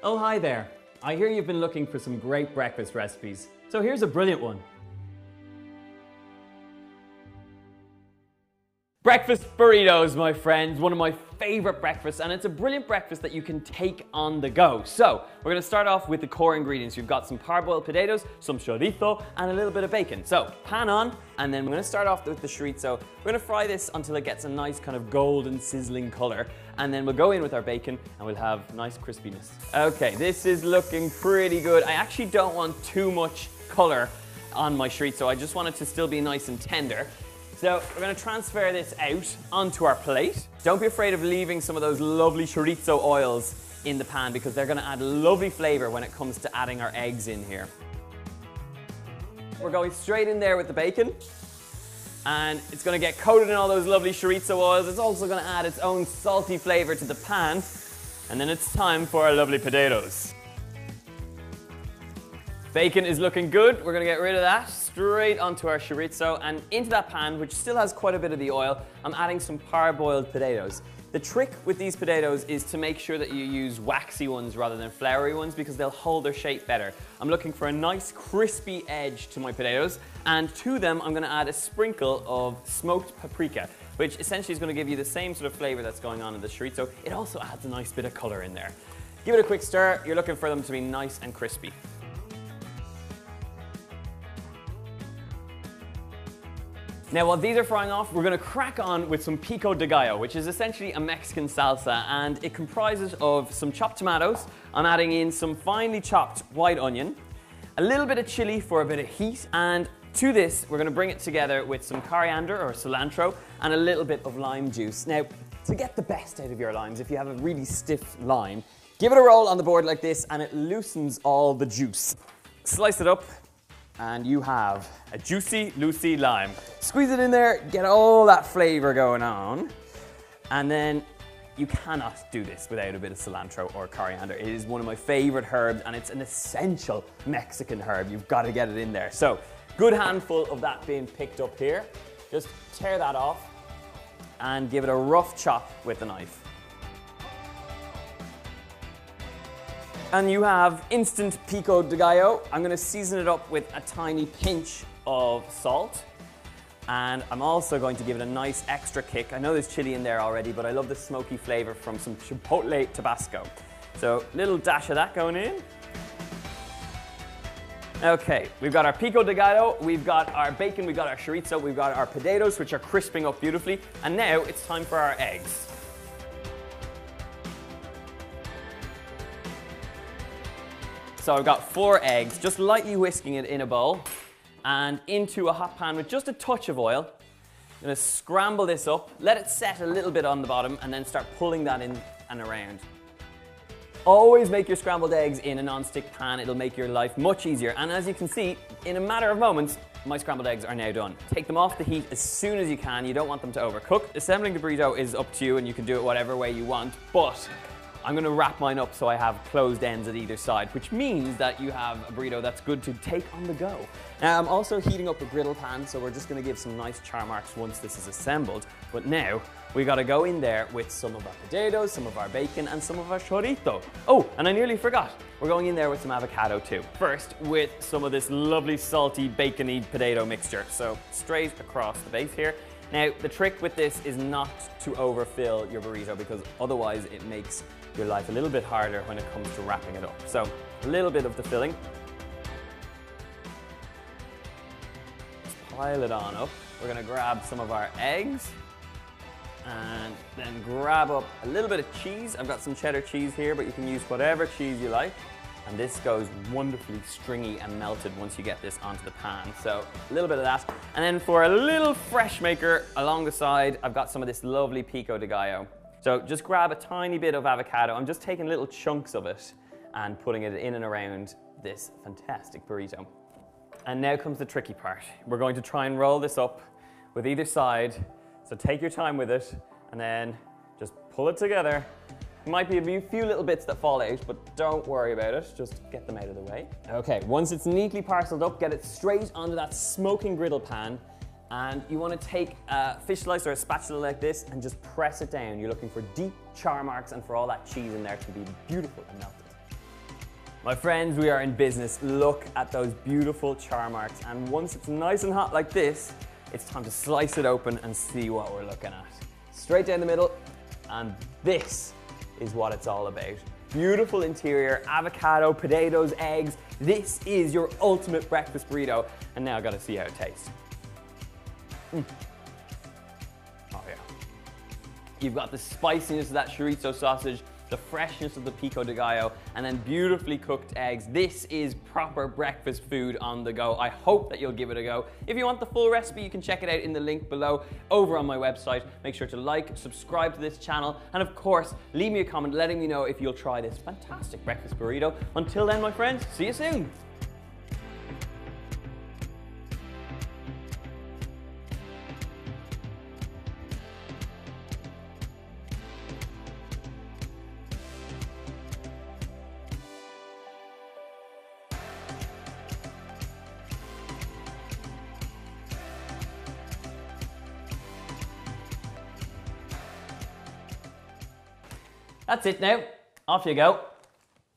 Oh, hi there. I hear you've been looking for some great breakfast recipes. So here's a brilliant one. Breakfast burritos, my friends, one of my favorite breakfasts, and it's a brilliant breakfast that you can take on the go. So we're gonna start off with the core ingredients. You've got some parboiled potatoes, some chorizo, and a little bit of bacon. So pan on, and then we're gonna start off with the chorizo. We're gonna fry this until it gets a nice kind of golden sizzling color, and then we'll go in with our bacon and we'll have nice crispiness. Okay, this is looking pretty good. I actually don't want too much color on my chorizo. I just want it to still be nice and tender. So we're going to transfer this out onto our plate. Don't be afraid of leaving some of those lovely chorizo oils in the pan because they're going to add lovely flavor when it comes to adding our eggs in here. We're going straight in there with the bacon, and it's going to get coated in all those lovely chorizo oils. It's also going to add its own salty flavor to the pan, and then it's time for our lovely potatoes. Bacon is looking good. We're going to get rid of that. Straight onto our chorizo, and into that pan, which still has quite a bit of the oil, I'm adding some parboiled potatoes. The trick with these potatoes is to make sure that you use waxy ones rather than floury ones because they'll hold their shape better. I'm looking for a nice crispy edge to my potatoes, and to them I'm going to add a sprinkle of smoked paprika, which essentially is going to give you the same sort of flavor that's going on in the chorizo. It also adds a nice bit of color in there. Give it a quick stir. You're looking for them to be nice and crispy. Now, while these are frying off, we're going to crack on with some pico de gallo, which is essentially a Mexican salsa, and it comprises of some chopped tomatoes. I'm adding in some finely chopped white onion, a little bit of chili for a bit of heat, and to this, we're going to bring it together with some coriander or cilantro and a little bit of lime juice. Now, to get the best out of your limes, if you have a really stiff lime, give it a roll on the board like this, and it loosens all the juice. Slice it up, and you have a juicy, Lucy lime. Squeeze it in there, get all that flavor going on. And then you cannot do this without a bit of cilantro or coriander. It is one of my favorite herbs, and it's an essential Mexican herb. You've got to get it in there. So, good handful of that being picked up here. Just tear that off and give it a rough chop with a knife. And you have instant pico de gallo. I'm going to season it up with a tiny pinch of salt. And I'm also going to give it a nice extra kick. I know there's chili in there already, but I love the smoky flavor from some chipotle Tabasco. So little dash of that going in. Okay, we've got our pico de gallo, we've got our bacon, we've got our chorizo, we've got our potatoes, which are crisping up beautifully. And now it's time for our eggs. So I've got 4 eggs, just lightly whisking it in a bowl and into a hot pan with just a touch of oil. I'm going to scramble this up, let it set a little bit on the bottom, and then start pulling that in and around. Always make your scrambled eggs in a non-stick pan. It'll make your life much easier. And as you can see, in a matter of moments, my scrambled eggs are now done. Take them off the heat as soon as you can. You don't want them to overcook. Assembling the burrito is up to you, and you can do it whatever way you want, but I'm going to wrap mine up so I have closed ends at either side, which means that you have a burrito that's good to take on the go. Now, I'm also heating up a griddle pan, so we're just going to give some nice char marks once this is assembled. But now, we got to go in there with some of our potatoes, some of our bacon, and some of our chorizo. Oh, and I nearly forgot. We're going in there with some avocado too. First, with some of this lovely salty bacony potato mixture. So straight across the base here. Now, the trick with this is not to overfill your burrito because otherwise it makes your life a little bit harder when it comes to wrapping it up. So, a little bit of the filling. Just pile it on up. We're going to grab some of our eggs and then grab up a little bit of cheese. I've got some cheddar cheese here, but you can use whatever cheese you like. And this goes wonderfully stringy and melted once you get this onto the pan. So a little bit of that. And then for a little fresh maker along the side, I've got some of this lovely pico de gallo. So just grab a tiny bit of avocado. I'm just taking little chunks of it and putting it in and around this fantastic burrito. And now comes the tricky part. We're going to try and roll this up with either side. So take your time with it and then just pull it together. Might be a few little bits that fall out, but don't worry about it. Just get them out of the way. Okay, once it's neatly parceled up, get it straight onto that smoking griddle pan. And you want to take a fish slicer or a spatula like this and just press it down. You're looking for deep char marks and for all that cheese in there to be beautiful and melted. My friends, we are in business. Look at those beautiful char marks. And once it's nice and hot like this, it's time to slice it open and see what we're looking at. Straight down the middle, and this is what it's all about. Beautiful interior, avocado, potatoes, eggs. This is your ultimate breakfast burrito. And now I gotta see how it tastes. Oh yeah. You've got the spiciness of that chorizo sausage, the freshness of the pico de gallo, and then beautifully cooked eggs. This is proper breakfast food on the go. I hope that you'll give it a go. If you want the full recipe, you can check it out in the link below over on my website. Make sure to like, subscribe to this channel, and of course, leave me a comment letting me know if you'll try this fantastic breakfast burrito. Until then, my friends, see you soon. That's it now. Off you go.